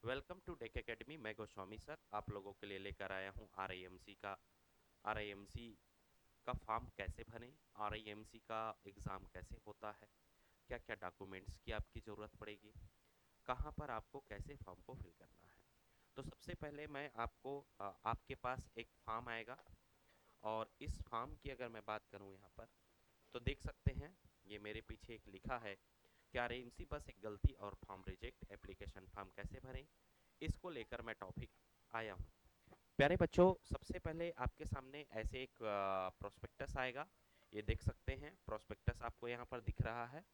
Welcome to take academy. मैं Goswami sir आप लोगों के लिए लेकर आया हूँ आर आई एम सी का फॉर्म कैसे भरें, आर आई एम सी का एग्ज़ाम कैसे होता है, क्या क्या डॉक्यूमेंट्स की आपकी ज़रूरत पड़ेगी, कहाँ पर आपको कैसे फॉर्म को फिल करना है। तो सबसे पहले मैं आपको आपके पास एक फॉर्म आएगा और इस फॉर्म की अगर मैं बात करूँ यहाँ पर तो देख सकते हैं ये मेरे पीछे एक लिखा है कि आर आई एम सी बस एक गलती और फॉर्म रिजेक्ट एप्लीकेशन फॉर्म कैसे भरें, इसको लेकर मैं टॉपिक आया हूँ। प्यारे बच्चों, सबसे पहले आपके सामने ऐसे एक प्रोस्पेक्टस आएगा। ये देख सकते हैं प्रोस्पेक्टस आपको यहाँ पर दिख रहा है,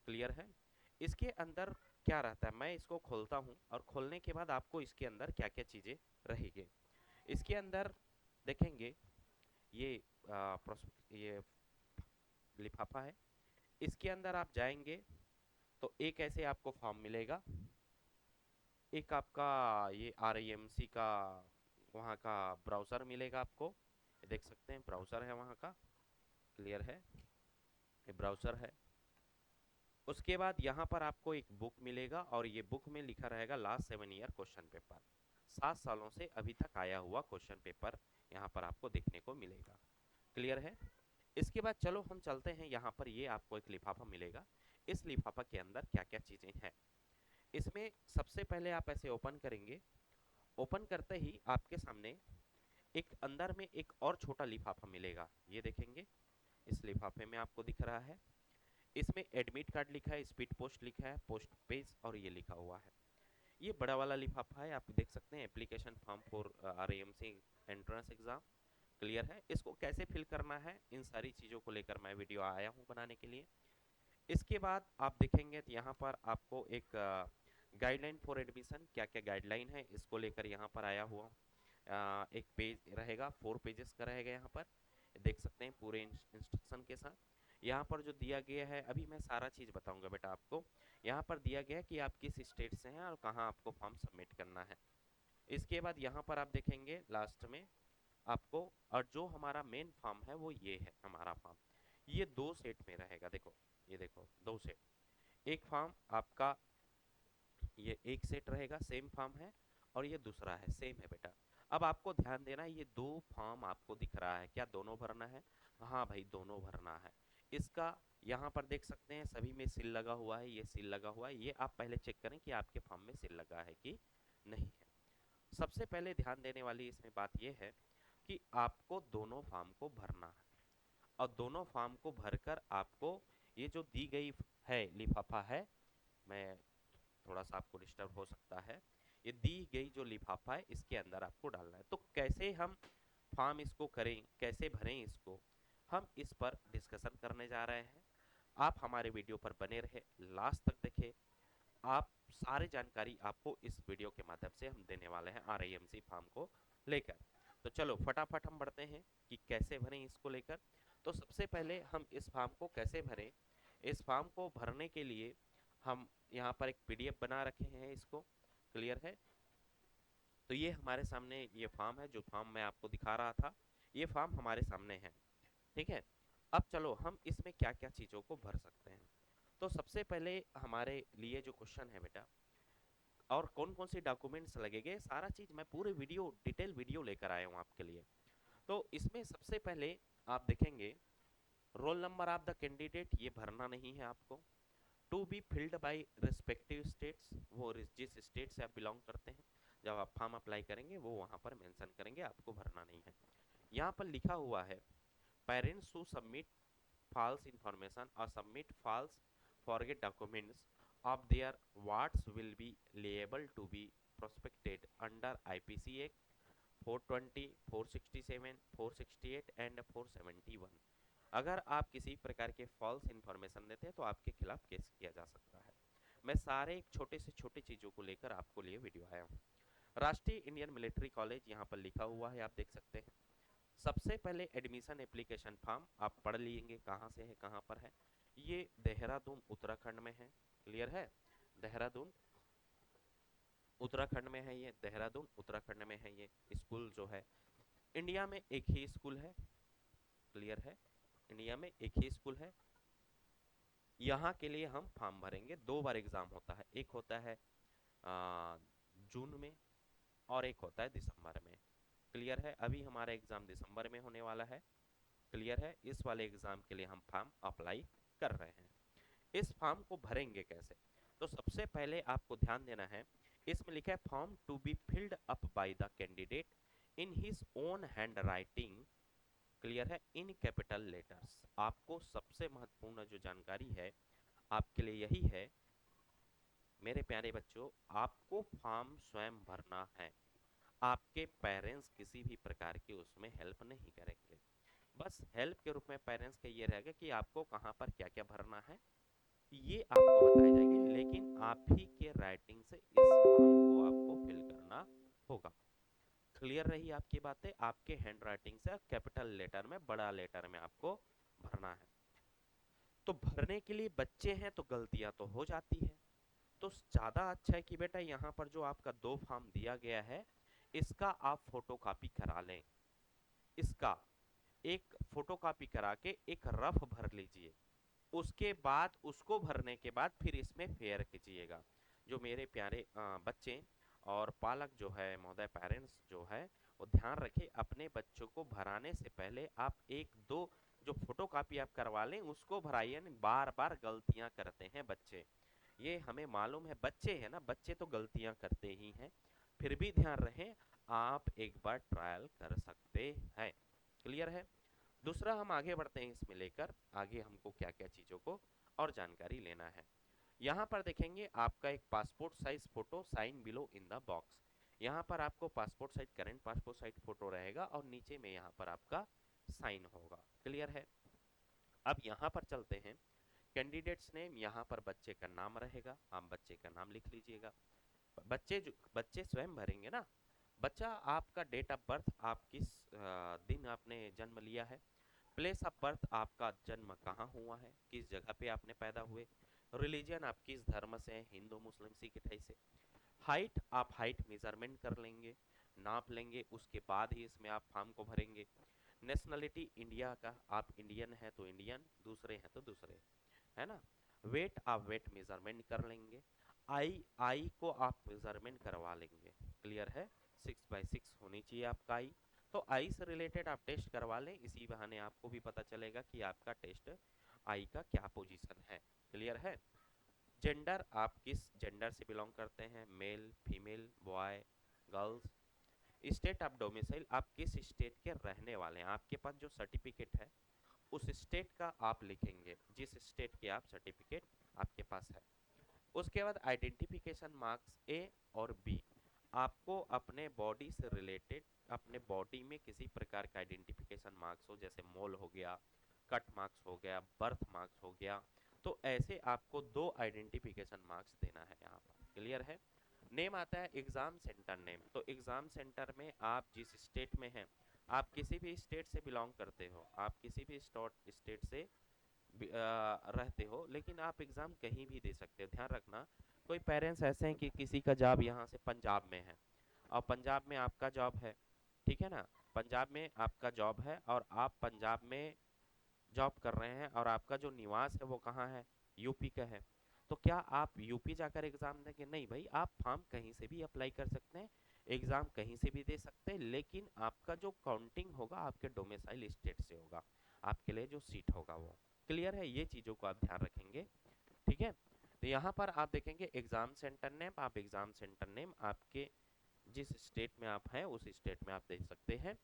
क्लियर है। इसके अंदर क्या रहता है, मैं इसको खोलता हूँ और खोलने के बाद आपको इसके अंदर क्या क्या चीज़ें रहेगी। इसके अंदर देखेंगे ये ये लिफाफा है। इसके अंदर आप जाएंगे तो एक ऐसे आपको फॉर्म मिलेगा, एक आपका ये आर आई एम सी का वहाँ का ब्राउज़र मिलेगा आपको। ये देख सकते हैं ब्राउज़र है वहाँ का, क्लियर है, ये ब्राउज़र है। उसके बाद यहाँ पर आपको एक बुक मिलेगा और ये बुक में लिखा रहेगा लास्ट 7 ईयर क्वेश्चन पेपर। 7 सालों से अभी तक आया हुआ क्वेश्चन पेपर यहाँ पर आपको देखने को मिलेगा, क्लियर है। इसके बाद चलो हम चलते हैं, यहाँ पर ये आपको एक लिफाफा मिलेगा। इस लिफाफा के अंदर क्या क्या चीज़ें हैं, इसमें सबसे पहले आप ऐसे ओपन करेंगे। ओपन करते ही आपके सामने एक अंदर में एक और छोटा लिफाफा मिलेगा, ये देखेंगे। इस लिफाफे में आपको दिख रहा है, इसमें एडमिट कार्ड लिखा है, स्पीड पोस्ट लिखा है, पोस्ट पेज और ये लिखा हुआ है। ये बड़ा वाला लिफाफा है, आप देख सकते हैं application form for R I M C entrance exam, clear है। इसको कैसे फिल करना है, इन सारी चीज़ों को लेकर मैं वीडियो आया हूँ बनाने के लिए। इसके बाद आप देखेंगे तो यहाँ पर आपको एक गाइडलाइन फॉर एडमिशन, क्या क्या गाइडलाइन है इसको लेकर यहाँ पर आया हुआ एक पेज रहेगा, 4 पेजेस का रहेगा यहाँ पर, देख सकते हैं पूरे इंस्ट्रक्शन के साथ। यहाँ पर जो दिया गया है, अभी मैं सारा चीज़ बताऊंगा बेटा आपको। यहाँ पर दिया गया है कि आप किस स्टेट से हैं और कहाँ आपको फॉर्म सबमिट करना है। इसके बाद यहाँ पर आप देखेंगे लास्ट में आपको, और जो हमारा मेन फॉर्म है वो ये है हमारा फॉर्म। ये 2 सेट में रहेगा, देखो ये देखो 2 सेट। एक फॉर्म आपका ये एक सेट रहेगा, सेम फॉर्म है, और ये दूसरा है, सेम है बेटा। अब आपको ध्यान देना, ये 2 फॉर्म आपको दिख रहा है, क्या दोनों भरना है? हाँ भाई दोनों भरना है। इसका यहाँ पर देख सकते हैं सभी में सील लगा हुआ है, ये सील लगा हुआ है, ये आप पहले चेक करें कि आपके फॉर्म में सील लगा है कि नहीं है। सबसे पहले ध्यान देने वाली इसमें बात यह है कि आपको दोनों फॉर्म को भरना है, और दोनों फॉर्म को भरकर आपको ये जो दी गई है लिफाफा है, मैं थोड़ा सा आपको डिस्टर्ब हो सकता है, ये दी गई जो लिफाफा है इसके अंदर आपको डालना है। तो कैसे हम फॉर्म इसको करें, कैसे भरें इसको, हम इस पर डिस्कशन करने जा रहे हैं। आप हमारे वीडियो पर बने रहे, लास्ट तक देखें। आप सारी जानकारी आपको इस वीडियो के माध्यम से हम देने वाले हैं R I M C form को लेकर। तो चलो फटाफट हम बढ़ते हैं कि कैसे भरें इसको लेकर। तो सबसे पहले हम इस फॉर्म को कैसे भरें, इस फॉर्म को भरने के लिए हम यहाँ पर एक पीडीएफ बना रखे हैं इसको, क्लियर है। तो ये हमारे सामने ये फॉर्म है, जो फॉर्म मैं आपको दिखा रहा था, ये फॉर्म हमारे सामने है, ठीक है। अब चलो हम इसमें क्या क्या चीज़ों को भर सकते हैं। तो सबसे पहले हमारे लिए जो क्वेश्चन है बेटा, और कौन कौन से डॉक्यूमेंट्स लगेंगे, सारा चीज़ मैं पूरे वीडियो डिटेल वीडियो लेकर आया हूँ आपके लिए। तो इसमें सबसे पहले आप देखेंगे roll number of the candidate, ये भरना नहीं है आपको। To be filled by respective states, वो जिस स्टेट से आप बिलोंग करते हैं, जब आप फॉर्म अप्लाई करेंगे वो वहाँ पर मेंशन करेंगे, आपको भरना नहीं है। यहाँ पर लिखा हुआ है parents who submit false information or submit false forget documents of their wards will be liable to be prospected under IPC Act 420, 467, 468 and 471। अगर आप किसी प्रकार के फॉल्स इंफॉर्मेशन देते हैं तो आपके खिलाफ केस किया जा सकता है। मैं सारे छोटे से छोटे चीज़ों को लेकर आपको लिए वीडियो आया हूँ। राष्ट्रीय इंडियन मिलिट्री कॉलेज यहाँ पर लिखा हुआ है, आप देख सकते हैं। सबसे पहले एडमिशन एप्लीकेशन फॉर्म आप पढ़ लेंगे कहाँ से है, कहाँ पर है। ये देहरादून उत्तराखंड में है, क्लियर है। देहरादून उत्तराखंड में है, ये देहरादून उत्तराखंड में है। ये स्कूल जो है इंडिया में एक ही स्कूल है, क्लियर है, इंडिया में एक ही स्कूल है। यहाँ के लिए हम फॉर्म भरेंगे, 2 बार एग्जाम होता है, एक होता है जून में और एक होता है दिसंबर में। क्लियर है? अभी हमारा एग्जाम दिसंबर में होने वाला है। क्लियर है? इस वाले एग्जाम के लिए हम फॉर्म अप्लाई कर रहे हैं। इस फॉर्म को भरेंगे कैसे? तो सबसे पहले आपको ध्यान देना है, इसमें लिखा है form to be filled up by the candidate in his own hand writing. Clear है? In capital letters. आपको सबसे महत्वपूर्ण जो जानकारी है आपके लिए यही है मेरे प्यारे बच्चों, आपको फॉर्म स्वयं भरना है। आपके पेरेंट्स किसी भी प्रकार की उसमें हेल्प नहीं करेंगे। बस हेल्प के रूप में पेरेंट्स का ये रहेगा कि आपको कहाँ पर क्या क्या भरना है ये आपको बताई जाएगी, लेकिन आप ही के राइटिंग से इस फॉर्म को आपको फिल करना होगा। क्लियर रही आपकी बातें? आपके हैंड राइटिंग से कैपिटल लेटर में, बड़ा लेटर में आपको भरना है। तो भरने के लिए बच्चे हैं तो गलतियां तो हो जाती है, तो ज्यादा अच्छा है कि बेटा यहाँ पर जो आपका 2 फॉर्म दिया गया है इसका आप फोटोकॉपी करा लें। इसका एक फोटोकॉपी करा के एक रफ भर लीजिए। उसके बाद उसको भरने के बाद फिर इसमें फेयर कीजिएगा। जो मेरे प्यारे बच्चे और पालक जो है महोदय, पेरेंट्स जो है वो ध्यान रखें, अपने बच्चों को भराने से पहले आप एक दो जो फोटोकॉपी आप करवा लें उसको भराइए। बार बार गलतियां करते हैं बच्चे, ये हमें मालूम है, बच्चे हैं ना, बच्चे तो गलतियां करते ही हैं। फिर भी ध्यान रहे, आप एक बार ट्रायल कर सकते हैं। क्लियर है? दूसरा हम आगे बढ़ते हैं, इसमें लेकर आगे हमको क्या क्या चीजों को और जानकारी लेना है। यहाँ पर देखेंगे आपका एक passport size photo sign below in the box. यहाँ पर आपको passport size, current passport size photo रहेगा और नीचे में यहाँ पर आपका साइन होगा। क्लियर है? अब यहाँ पर चलते हैं, कैंडिडेट्स नेम, यहाँ पर बच्चे का नाम रहेगा, आप बच्चे का नाम लिख लीजिएगा। बच्चे स्वयं भरेंगे ना। बच्चा आपका डेट ऑफ बर्थ, आप किस दिन आपने जन्म लिया है। प्लेस ऑफ बर्थ, आपका जन्म कहाँ हुआ है, किस जगह पे आपने पैदा हुए। रिलीजन, आप किस धर्म से हैं, हिंदू मुस्लिम सिख ईसाई से। हाइट, आप हाइट मेजरमेंट कर लेंगे, नाप लेंगे, उसके बाद ही इसमें आप फॉर्म को भरेंगे। नेशनलिटी इंडिया का, आप इंडियन है तो इंडियन, दूसरे हैं तो दूसरे, है ना। वेट, आप वेट मेजरमेंट कर लेंगे। आई आई को आप मेजरमेंट करवा लेंगे। क्लियर है? 6x6 होनी चाहिए आपका आई। तो आई से रिलेटेड आप टेस्ट करवा लें, इसी बहाने आपको भी पता चलेगा कि आपका टेस्ट आई का क्या पोजीशन है। क्लियर है? जेंडर, आप किस जेंडर से बिलोंग करते हैं, male female boy girls. State of domicile, आप किस स्टेट के रहने वाले हैं, आपके पास जो सर्टिफिकेट है उस स्टेट का आप लिखेंगे, जिस स्टेट के आप सर्टिफिकेट आपके पास है। उसके बाद आइडेंटिफिकेशन मार्क्स ए और बी, आपको अपने बॉडी से रिलेटेड, अपने बॉडी में किसी प्रकार का आइडेंटिफिकेशन मार्क्स हो, जैसे मोल हो गया, कट मार्क्स हो गया, बर्थ मार्क्स हो गया, तो ऐसे आपको 2 आइडेंटिफिकेशन मार्क्स देना है यहाँ पर। क्लियर है? नेम आता है एग्जाम सेंटर नेम, तो एग्जाम सेंटर में आप जिस स्टेट में हैं, आप किसी भी स्टेट से बिलोंग करते हो, आप किसी भी स्टेट से रहते हो, लेकिन आप एग्जाम कहीं भी दे सकते हो। ध्यान रखना, कोई पेरेंट्स ऐसे हैं कि किसी का जॉब यहाँ से पंजाब में है और पंजाब में आपका जॉब है, ठीक है ना, पंजाब में आपका जॉब है और आप पंजाब में जॉब कर रहे हैं और आपका जो निवास है वो कहाँ है, यूपी का है। तो क्या आप यूपी जाकर एग्जाम देंगे? नहीं भाई, आप फॉर्म कहीं से भी अप्लाई कर सकते हैं, एग्जाम कहीं से भी दे सकते हैं, लेकिन आपका जो काउंटिंग होगा आपके डोमिसाइल स्टेट से होगा, आपके लिए जो सीट होगा वो। क्लियर है? ये चीजों को आप ध्यान रखेंगे। ठीक है? तो यहाँ पर आप देखेंगे एग्जाम सेंटर नेम, आप एग्जाम सेंटर नेम आपके जिस स्टेट में आप हैं उस स्टेट में आप दे सकते हैं।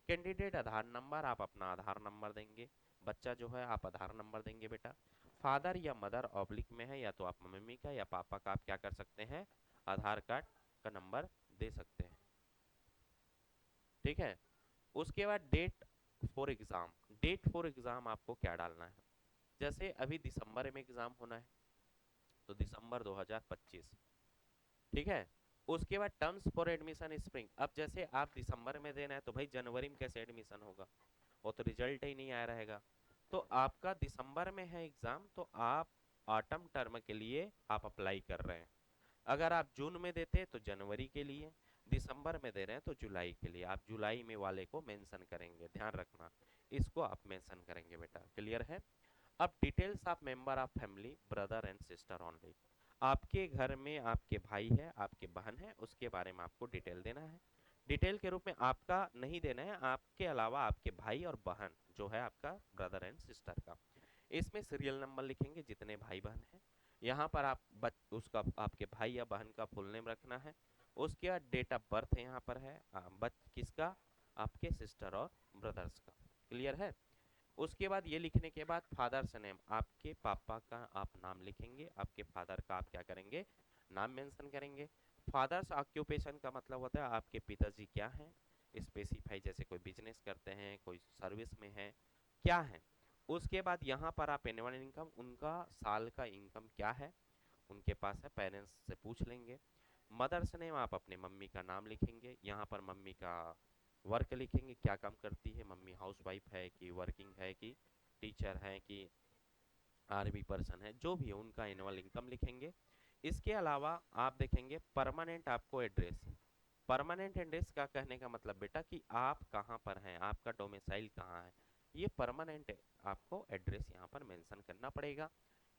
कैंडिडेट आधार नंबर, आप अपना आधार नंबर देंगे। बच्चा जो है आप आधार नंबर देंगे बेटा। फादर या मदर ऑब्लिक में है, या तो आप मम्मी का या पापा का आप क्या कर सकते हैं, आधार कार्ड का नंबर दे सकते हैं। ठीक है? उसके बाद date for exam, date for exam आपको क्या डालना है, जैसे अभी दिसंबर में एग्जाम होना है तो दिसंबर 2025। ठीक है? उसके बाद टर्म्स फॉर एडमिशन स्प्रिंग, अब जैसे आप दिसंबर में देना है तो भाई जनवरी में कैसे एडमिशन होगा, वो तो रिजल्ट ही नहीं आया रहेगा। तो आपका दिसंबर में है एग्जाम, तो आप ऑटम टर्म के लिए आप अप्लाई कर रहे हैं। अगर आप जून में देते हैं तो जनवरी के लिए, दिसंबर में दे रहे हैं तो जुलाई के लिए, आप जुलाई में वाले को मेंशन करेंगे। ध्यान रखना, इसको आप मेंशन करेंगे बेटा। क्लियर है? अब details of member of family, brother and sister only, आपके घर में आपके भाई है, आपके बहन है, उसके बारे में आपको डिटेल देना है। डिटेल के रूप में आपका नहीं देना है, आपके अलावा आपके भाई और बहन जो है आपका ब्रदर एंड सिस्टर का। इसमें सीरियल नंबर लिखेंगे जितने भाई बहन हैं। यहाँ पर आप उसका आपके भाई या बहन का फुल नेम रखना है। उसके बाद डेट ऑफ बर्थ यहाँ पर है, किसका, आपके सिस्टर और ब्रदर्स का। क्लियर है। उसके बाद ये लिखने के बाद फादर्स नेम, आपके पापा का आप नाम लिखेंगे, आपके फादर का आप क्या करेंगे, नाम मेंशन करेंगे। फादर्स ऑक्यूपेशन का मतलब होता है आपके पिताजी क्या हैं, स्पेसिफाई, जैसे कोई बिजनेस करते हैं, कोई सर्विस में है, क्या है। उसके बाद यहाँ पर आप एनुअल इनकम, उनका साल का इनकम क्या है, उनके पास है, पेरेंट्स से पूछ लेंगे। मदर्स नेम, आप अपने मम्मी का नाम लिखेंगे, यहाँ पर मम्मी का वर्क लिखेंगे, क्या काम करती है मम्मी, हाउसवाइफ है कि वर्किंग है कि टीचर है कि आर्मी पर्सन है, जो भी है उनका एनुअल इनकम लिखेंगे। इसके अलावा आप देखेंगे परमानेंट आपको एड्रेस। परमानेंट एड्रेस का कहने का मतलब बेटा कि आप कहाँ पर हैं, आपका डोमिसाइल कहाँ है, ये परमानेंट आपको एड्रेस यहाँ पर मेंशन करना पड़ेगा।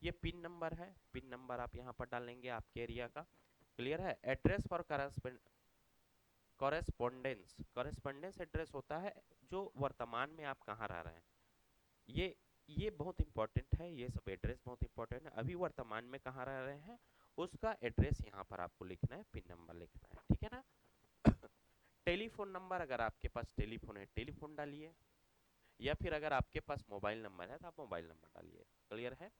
ये पिन नंबर है, पिन नंबर आप यहाँ पर डालेंगे आपके एरिया का। क्लियर है। Address for correspondence, correspondence address होता है जो वर्तमान में आप कहाँ रह रहे हैं। ये ये बहुत इंपॉर्टेंट है, ये सब एड्रेस बहुत इंपॉर्टेंट है। अभी वर्तमान में कहाँ रह रहे हैं उसका एड्रेस यहाँ पर आपको लिखना है, पिन नंबर लिखना है, ठीक है ना। टेलीफोन नंबर, अगर आपके पास टेलीफोन है टेलीफोन डालिए, या फिर अगर आपके पास मोबाइल नंबर है तो आप मोबाइल नंबर डालिए। क्लियर है।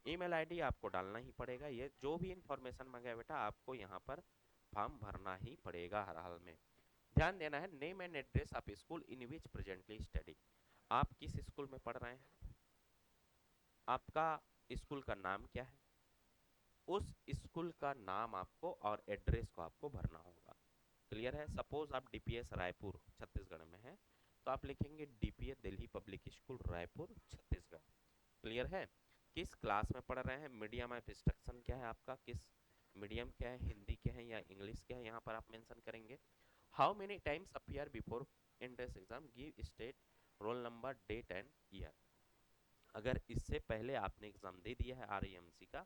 ईमेल आईडी आपको डालना ही पड़ेगा। ये जो भी इंफॉर्मेशन मांगा बेटा आपको यहाँ पर फॉर्म भरना ही पड़ेगा हर हाल में। ध्यान देना है, name and address of school in which presently study, आप किस स्कूल में पढ़ रहे हैं, आपका स्कूल का नाम क्या है, उस स्कूल का नाम आपको और एड्रेस को आपको भरना होगा। क्लियर है। सपोज आप डीपीएस रायपुर छत्तीसगढ़ में है तो आप लिखेंगे DPS Delhi public school Raipur Chhattisgarh. Clear है। किस क्लास में पढ़ रहे हैं, मीडियम ऑफ इंस्ट्रक्शन क्या है आपका, किस मीडियम क्या है, हिंदी क्या है या इंग्लिश क्या है, यहाँ पर आप मेंशन करेंगे। How many times appear before entrance exam, give state roll number date and year. अगर इससे पहले आपने एग्जाम दे दिया है आरईएमसी का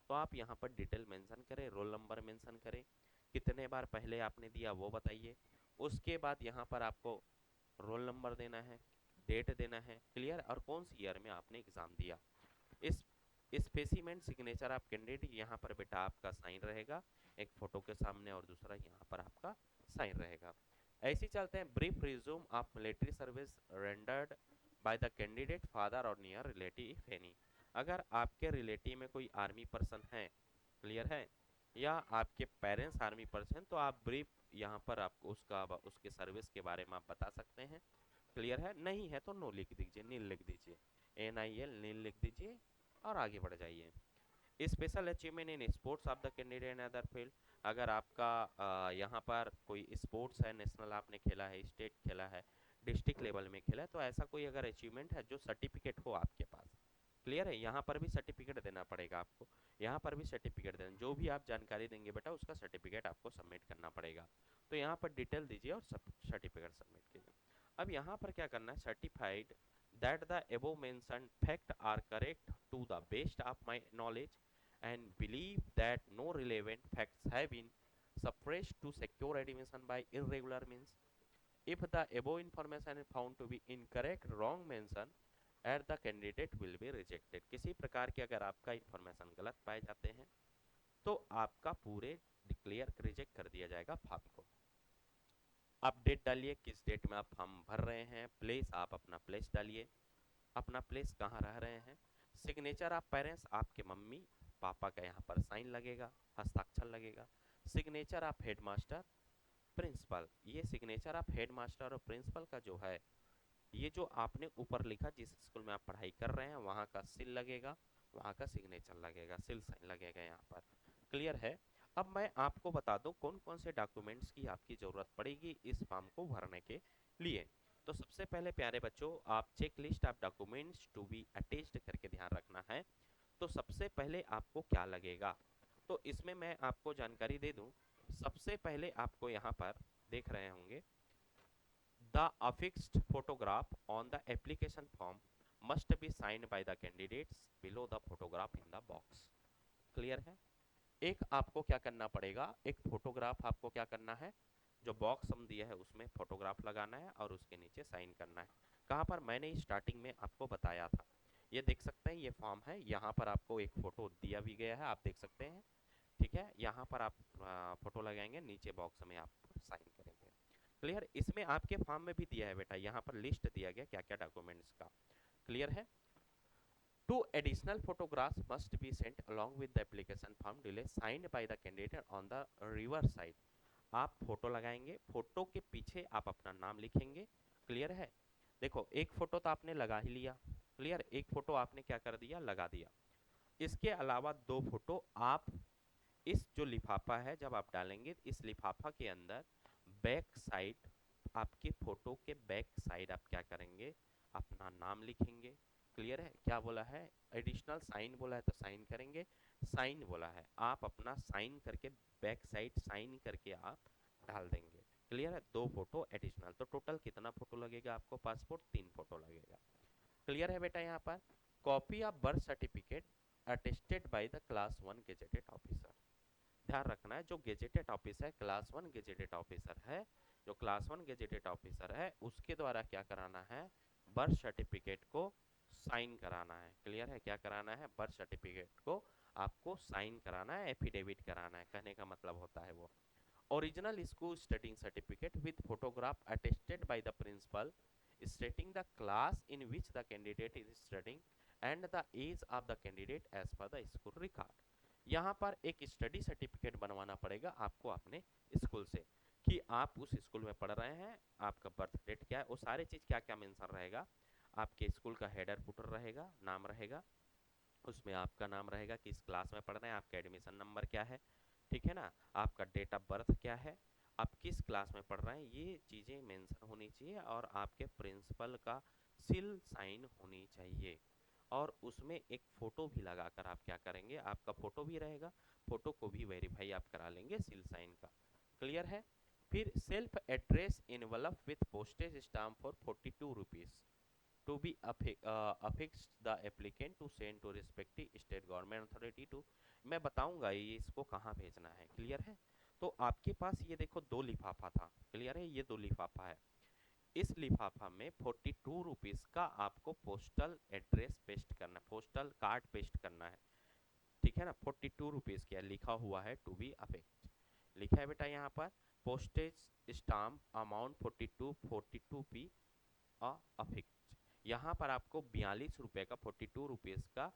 तो आप यहाँ पर डिटेल मेंशन करें, रोल नंबर मेंशन करें, कितने बार पहले आपने दिया वो बताइए। उसके बाद यहाँ पर आपको रोल नंबर देना है, डेट देना है, क्लियर, और कौन सी ईयर में आपने एग्जाम दिया। इस स्पेसिमेन सिग्नेचर ऑफ कैंडिडेट, यहाँ पर बेटा आपका साइन रहेगा एक फोटो के सामने और दूसरा यहाँ पर आपका साइन रहेगा। ऐसे चलते हैं। Brief resume of military service rendered by the candidate father और नियर रिलेटिव इफ एनी, अगर आपके रिलेटिव में कोई आर्मी पर्सन है, क्लियर है, या आपके पेरेंट्स आर्मी पर्सन, तो आप ब्रीफ यहाँ पर आपको उसके सर्विस के बारे में आप बता सकते हैं। क्लियर है। नहीं है तो नो लिख दीजिए, नील लिख दीजिए, NIL नील लिख दीजिए और आगे बढ़ जाइए। Special achievement in sports of the candidate in other field, अगर आपका यहाँ पर कोई स्पोर्ट्स है, नेशनल आपने खेला है, स्टेट खेला है, डिस्ट्रिक्ट लेवल में खेला है, तो ऐसा कोई अगर अचीवमेंट है जो सर्टिफिकेट हो आपके पास। क्लियर है। यहाँ पर भी सर्टिफिकेट देना पड़ेगा आपको, यहाँ पर भी सर्टिफिकेट देना, जो भी आप जानकारी देंगे बेटा उसका सर्टिफिकेट आपको सबमिट करना पड़ेगा। तो यहाँ पर डिटेल दीजिए और सर्टिफिकेट सबमिट कीजिए। अब यहाँ पर क्या करना है, certified that the above mentioned fact are correct to the best of my knowledge and believe that no relevant facts have been suppressed to secure admission by irregular means. If the above information is found to be incorrect, wrong mention at the candidate will be rejected. किसी प्रकार के अगर आपका information गलत पाए जाते हैं तो आपका पूरे डिक्लेयर रिजेक्ट कर दिया जाएगा फॉर्म को। आप डेट डालिए, किस डेट में आप फॉर्म भर रहे हैं, प्लेस आप अपना प्लेस डालिए, अपना प्लेस कहाँ रह रहे हैं। सिग्नेचर ऑफ पेरेंट्स, आपके मम्मी पापा का यहाँ पर साइन लगेगा, हस्ताक्षर लगेगा। सिग्नेचर ऑफ हेडमास्टर प्रिंसिपल, ये सिग्नेचर ऑफ हेडमास्टर और प्रिंसिपल का जो है, ये जो आपने ऊपर लिखा जिस स्कूल में आप पढ़ाई कर रहे हैं वहाँ का सील लगेगा, वहाँ का सिग्नेचर लगेगा, सील साइन लगेगा यहाँ पर। क्लियर है। अब मैं आपको बता दूं कौन कौन से डॉक्यूमेंट्स की आपकी ज़रूरत पड़ेगी इस फॉर्म को भरने के लिए। तो सबसे पहले प्यारे बच्चों, आप check list of documents to be attached करके ध्यान रखना है। तो सबसे पहले आपको क्या लगेगा, तो इसमें मैं आपको जानकारी दे दूं। सबसे पहले आपको यहाँ पर देख रहे होंगे, the affixed photograph on the application form must be signed by the candidates below the photograph in the box. Clear है। एक आपको क्या करना पड़ेगा, एक फोटोग्राफ आपको क्या करना है, जो बॉक्स हम दिया है उसमें फोटोग्राफ लगाना है और उसके नीचे साइन करना है। कहाँ पर, मैंने स्टार्टिंग में आपको बताया था, ये देख सकते हैं ये फॉर्म है, यहाँ पर आपको एक फोटो दिया भी गया है, आप देख सकते हैं। ठीक है, यहाँ पर आप फोटो लगाएंगे, नीचे बॉक्स में आप साइन करेंगे। क्लियर, इसमें आपके फॉर्म में भी दिया है बेटा, यहाँ पर लिस्ट दिया गया क्या क्या डॉक्यूमेंट्स का। क्लियर है। Two additional photographs must be sent along with the application form delay signed by the candidate on the reverse side. आप फोटो लगाएंगे, फोटो के पीछे आप अपना नाम लिखेंगे। क्लियर है। देखो एक फोटो तो आपने लगा ही लिया। क्लियर, एक फोटो आपने क्या कर दिया, लगा दिया। इसके अलावा दो फोटो आप इस जो लिफाफा है जब आप डालेंगे, इस लिफाफा के अंदर बैक साइड, आपके फोटो के बैक साइड आप क्या करेंगे, अपना नाम लिखेंगे। क्लियर है, क्या बोला है, एडिशनल साइन बोला है तो साइन करेंगे, साइन बोला है आप अपना साइन करके बैक साइड साइन करके आप डाल देंगे। क्लियर है, दो फोटो एडिशनल, तो टोटल कितना फोटो लगेगा आपको, पासपोर्ट 3 फोटो लगेगा। क्लियर है बेटा। यहाँ पर copy of birth certificate attested by the class 1 gazetted officer, ध्यान रखना है जो गेजेटेड ऑफिसर है, क्लास 1 गेजेटेड ऑफिसर है, जो क्लास 1 गेजेटेड ऑफिसर है उसके द्वारा क्या कराना है, बर्थ सर्टिफिकेट को साइन कराना है। क्लियर है, क्या कराना है, बर्थ सर्टिफिकेट को आपको साइन कराना है, एफिडेविट कराना है, कहने का मतलब होता है वो। Original school studying certificate with photograph attested by the principal stating the class in which the candidate is studying and the age of the candidate as per the school record। यहाँ पर एक स्टडी सर्टिफिकेट बनवाना पड़ेगा आपको अपने school से कि आप उस स्कूल में पढ़ रहे हैं, आपका बर्थ डेट क्या है, वो सारी चीज़ क्या क्या मेंशन रहेगा, आपके स्कूल का हेडर फुटर रहेगा, नाम रहेगा, उसमें आपका नाम रहेगा, किस क्लास में पढ़ रहे हैं, आपका एडमिशन नंबर क्या है, ठीक है ना, आपका डेट ऑफ बर्थ क्या है, आप किस क्लास में पढ़ रहे हैं, ये चीज़ें मेंशन होनी चाहिए और आपके प्रिंसिपल का सील साइन होनी चाहिए। और उसमें एक फ़ोटो भी लगाकर आप क्या करेंगे, आपका फ़ोटो भी रहेगा, फ़ोटो को भी वेरीफाई आप करा लेंगे सील साइन का। क्लियर है। फिर self address envelope with postage stamp for 42 rupees to be affixed the applicant to send to respective state government authority to। मैं बताऊंगा ये इसको कहाँ भेजना है। क्लियर है। तो आपके पास ये देखो दो लिफाफा था। क्लियर है, ये दो लिफाफा है, इस लिफाफा में 42 रुपीज़ का आपको पोस्टल एड्रेस पेस्ट करना है, पोस्टल कार्ड पेस्ट करना है। ठीक है ना, 42 रुपीज़ क्या लिखा हुआ है, टू बी अफेक्ट लिखा है बेटा, यहाँ पर पोस्टेज स्टाम्प अमाउंट 42 अफेक्ट। यहाँ पर आपको 42 रुपये का, 42 रुपीज़ का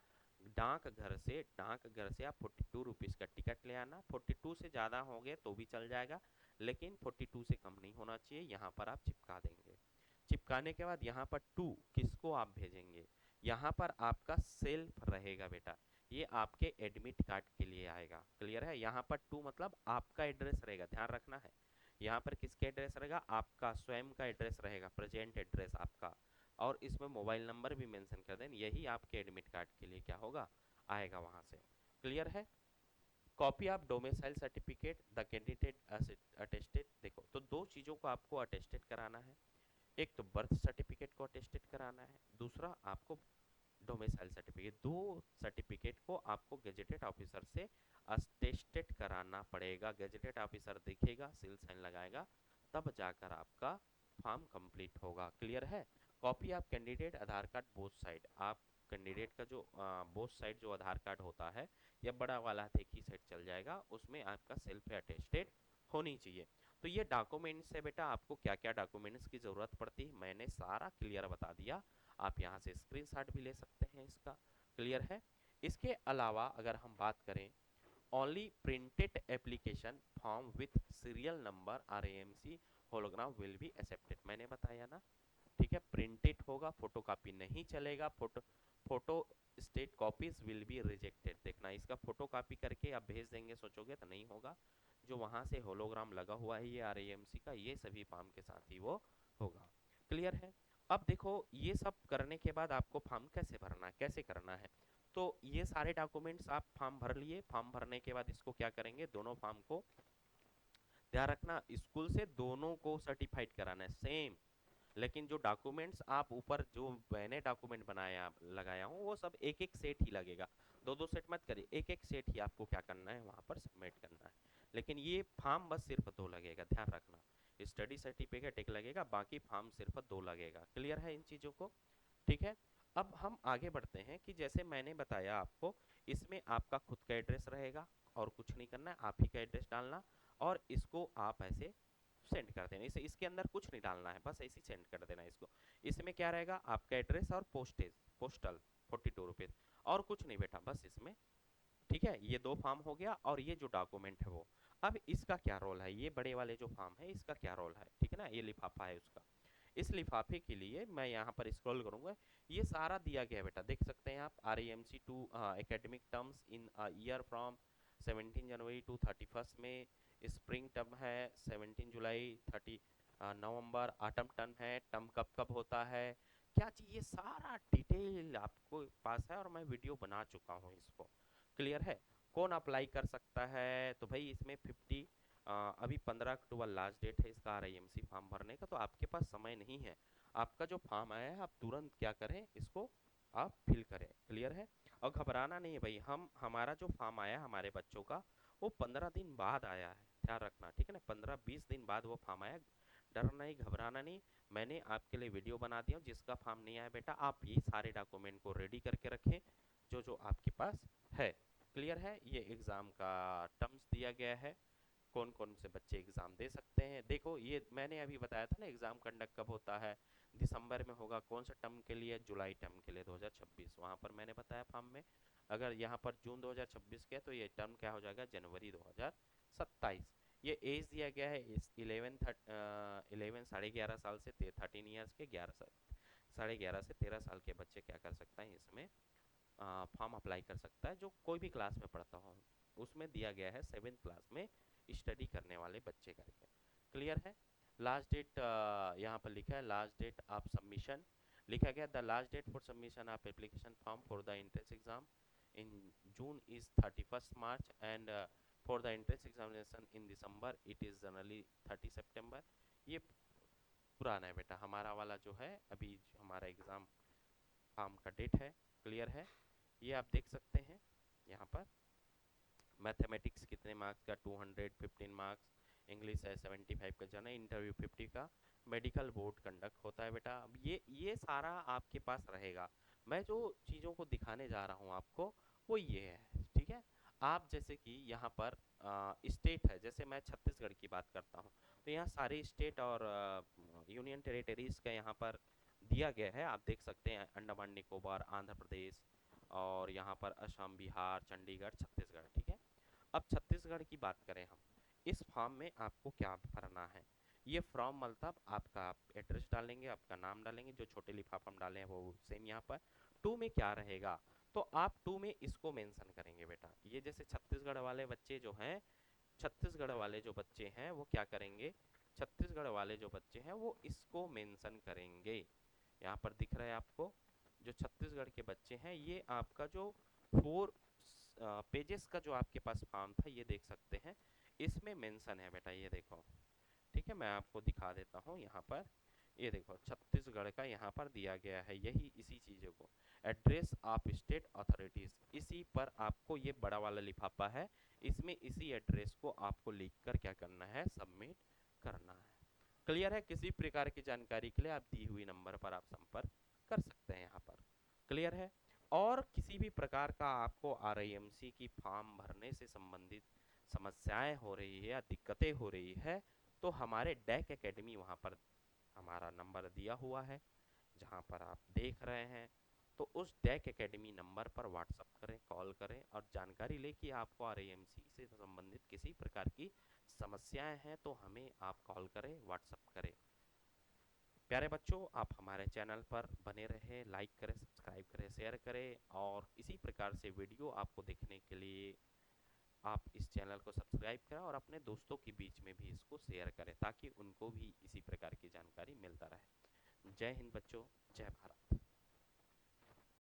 डाक घर से आप 42 रुपीज़ का टिकट ले आना। 42 से ज़्यादा हो गए तो भी चल जाएगा, लेकिन 42 से कम नहीं होना चाहिए। यहाँ पर आप चिपका देंगे, चिपकाने के बाद यहाँ पर टू किसको आप भेजेंगे, यहाँ पर आपका सेल्फ रहेगा बेटा, ये आपके एडमिट कार्ड के लिए आएगा। क्लियर है, यहाँ पर टू मतलब आपका एड्रेस रहेगा, ध्यान रखना है, यहाँ पर किसका एड्रेस रहेगा, आपका स्वयं का एड्रेस रहेगा, प्रेजेंट एड्रेस आपका, और इसमें मोबाइल नंबर भी मेंशन कर दें, यही आपके एडमिट कार्ड के लिए क्या होगा, आएगा वहां से। क्लियर है। Copy of domicile certificate the candidate attested, देखो तो दो चीज़ों को आपको अटेस्टेड कराना है, एक तो बर्थ सर्टिफिकेट को अटेस्टेड कराना है, दूसरा आपको डोमिसाइल सर्टिफिकेट, दो सर्टिफिकेट को आपको गेजेटेड ऑफिसर से अटेस्टेड कराना पड़ेगा। गेजेटेड ऑफिसर देखेगा, सील साइन लगाएगा, तब जाकर आपका फॉर्म कंप्लीट होगा। क्लियर है। Copy of candidate Aadhaar card both side, आप कैंडिडेट का जो बोथ साइड जो आधार कार्ड होता है, या बड़ा वाला है एक ही साइड चल जाएगा, उसमें आपका सेल्फ अटेस्टेड होनी चाहिए। तो ये डॉक्यूमेंट्स है बेटा, आपको क्या क्या डॉक्यूमेंट्स की ज़रूरत पड़ती है मैंने सारा क्लियर बता दिया, आप यहाँ से स्क्रीनशॉट भी ले सकते हैं इसका। क्लियर है। इसके अलावा अगर हम बात करें, only printed application form with serial number RAMC hologram will be accepted, मैंने बताया ना। ठीक है, प्रिंटेड होगा, फोटो कॉपी नहीं चलेगा, photo state copies will be rejected. देखना, इसका फोटो कॉपी करके आप भेज देंगे सोचोगे तो नहीं होगा, जो वहां से होलोग्राम लगा हुआ है ये RAMC का, ये सभी फॉर्म के साथ ही वो होगा। क्लियर है। अब देखो ये सब करने के बाद आपको फॉर्म कैसे भरना है, कैसे करना है, तो ये सारे डॉक्यूमेंट्स आप फॉर्म भर लिए, फॉर्म भरने के बाद इसको क्या करेंगे, दोनों फॉर्म को ध्यान रखना, स्कूल से दोनों को सर्टिफाइड कराना है सेम, लेकिन जो डॉक्यूमेंट्स आप ऊपर जो मैंने डॉक्यूमेंट बनाया लगाया हूँ वो सब एक एक सेट ही लगेगा, दो दो सेट मत करिए, एक एक सेट ही आपको क्या करना है वहाँ पर सबमिट करना है। लेकिन ये फॉर्म बस सिर्फ दो लगेगा, ध्यान रखना। स्टडी सर्टिफिकेट एक लगेगा, बाकी फॉर्म सिर्फ दो लगेगा। क्लियर है इन चीज़ों को? ठीक है। अब हम आगे बढ़ते हैं कि जैसे मैंने बताया आपको, इसमें आपका खुद का एड्रेस रहेगा और कुछ नहीं करना है, आप ही का एड्रेस डालना और इसको आप ऐसे सेंड कर देना। इसे इसके अंदर कुछ नहीं डालना है, बस ऐसे ही सेंड कर देना इसको। इसमें क्या रहेगा, आपका एड्रेस और पोस्टेज पोस्टल 42 रुपीज़, और कुछ नहीं बेटा, बस इसमें। ठीक है, ये दो फॉर्म हो गया और ये जो डॉक्यूमेंट है वो। अब इसका क्या रोल है, ये बड़े वाले जो फॉर्म है इसका क्या रोल है, ठीक है ना, ये लिफाफा है उसका। इस लिफाफे के लिए मैं यहाँ पर स्क्रॉल करूंगा, ये सारा दिया गया है बेटा, देख सकते हैं आप। RAMC 2 academic terms in year from 17 January to 31 May, spring term है 17 जुलाई 30 नवंबर, ऑटम टर्म है, टर्म कब कब होता है, क्या चीज़, ये सारा डिटेल आपको पास है और मैं वीडियो बना चुका हूँ इसको। क्लियर है? कौन अप्लाई कर सकता है, तो भाई इसमें 50 अभी 15 अक्टूबर लास्ट डेट है इसका RIMC फॉर्म भरने का, तो आपके पास समय नहीं है। आपका जो फॉर्म आया है आप तुरंत क्या करें, इसको आप फिल करें। क्लियर है? और घबराना नहीं है भाई, हम हमारा जो फॉर्म आया हमारे बच्चों का वो 15 दिन बाद आया है, ध्यान रखना, ठीक है ना, 15-20 दिन बाद वो फॉर्म आया। डरना नहीं, घबराना नहीं। मैंने आपके लिए वीडियो बना दिया, जिसका फॉर्म नहीं आया बेटा आप ये सारे डॉक्यूमेंट को रेडी करके रखें जो जो आपके पास है। क्लियर है? ये एग्ज़ाम का टर्म्स दिया गया है, कौन कौन से बच्चे एग्ज़ाम दे सकते हैं। देखो ये मैंने अभी बताया था ना, एग्ज़ाम कंडक्ट कब होता है, दिसंबर में होगा। कौन सा टर्म के लिए, जुलाई टर्म के लिए 2026, वहाँ पर मैंने बताया फॉर्म में। अगर यहाँ पर जून 2026 के है तो ये टर्म क्या हो जाएगा, जनवरी 2027। ये एज दिया गया है इस 11 11.5 साल से 13 ईयर्स के, 11.5 से 13 साल के बच्चे क्या कर सकते हैं इसमें फॉर्म अप्लाई कर सकता है, जो कोई भी क्लास में पढ़ता हो। उसमें दिया गया है 7th क्लास में स्टडी करने वाले बच्चे करके। क्लियर है? लास्ट डेट यहाँ पर लिखा है, लास्ट डेट ऑफ सबमिशन लिखा गया, the last date for submission of application form for the entrance exam in June is 31 March and for the entrance examination in December it is generally 30 September. ये पुराना है बेटा, हमारा वाला जो है अभी हमारा एग्ज़ाम फॉर्म का डेट है। क्लियर है? ये आप देख सकते हैं यहाँ पर। मैथमेटिक्स कितने मार्क्स का, 215 मार्क्स। इंग्लिश है 75 का, जनरल इंटरव्यू 50 का। मेडिकल बोर्ड कंडक्ट होता है बेटा। अब ये सारा आपके पास रहेगा। मैं जो चीज़ों को दिखाने जा रहा हूँ आपको वो ये है, ठीक है। आप जैसे कि यहाँ पर स्टेट है, जैसे मैं छत्तीसगढ़ की बात करता हूँ, तो यहाँ सारे स्टेट और यूनियन टेरिटरीज का यहाँ पर दिया गया है, आप देख सकते हैं। अंडमान निकोबार, आंध्र प्रदेश, और यहाँ पर असम, बिहार, चंडीगढ़, छत्तीसगढ़, ठीक है। अब छत्तीसगढ़ की बात करें हम, इस फॉर्म में आपको क्या भरना है, ये फॉर्म मतलब आपका आप एड्रेस डालेंगे, आपका नाम डालेंगे, जो छोटे लिफाफा हम डालें वो सेम यहाँ पर। टू में क्या रहेगा, तो आप टू में इसको मेंशन करेंगे बेटा। ये जैसे छत्तीसगढ़ वाले बच्चे जो हैं, छत्तीसगढ़ वाले जो बच्चे हैं वो क्या करेंगे, छत्तीसगढ़ वाले जो बच्चे हैं वो इसको मेंशन करेंगे। यहाँ पर दिख रहा है आपको, जो छत्तीसगढ़ के बच्चे हैं, ये आपका जो 4 पेजेस का जो आपके पास फॉर्म था ये देख सकते हैं, इसमें मेंशन है बेटा, ये देखो। ठीक है, मैं आपको दिखा देता हूँ यहाँ पर। ये देखो छत्तीसगढ़ का यहाँ पर दिया गया है, यही इसी चीज़ों को, एड्रेस ऑफ स्टेट अथॉरिटीज़, इसी पर आपको ये बड़ा वाला लिफाफा है, इसमें इसी एड्रेस को आपको लिख कर क्या करना है, सबमिट करना है। क्लियर है? किसी प्रकार की जानकारी के लिए आप दी हुई नंबर पर आप संपर्क कर सकते हैं यहाँ पर। क्लियर है? और किसी भी प्रकार का आपको RIMC की फॉर्म भरने से संबंधित समस्याएं हो रही है या दिक्कतें हो रही है, तो हमारे डैक एकेडमी वहाँ पर हमारा नंबर दिया हुआ है जहाँ पर आप देख रहे हैं। तो उस डैक एकेडमी नंबर पर व्हाट्सअप करें, कॉल करें और जानकारी लें कि आपको RIMC से संबंधित किसी प्रकार की समस्याएं हैं तो हमें आप कॉल करें, व्हाट्सअप करें। प्यारे बच्चों, आप हमारे चैनल पर बने रहें, लाइक करें, सब्सक्राइब करें, शेयर करें, और इसी प्रकार से वीडियो आपको देखने के लिए आप इस चैनल को सब्सक्राइब करें और अपने दोस्तों के बीच में भी इसको शेयर करें ताकि उनको भी इसी प्रकार की जानकारी मिलता रहे। जय हिंद बच्चों, जय भारत।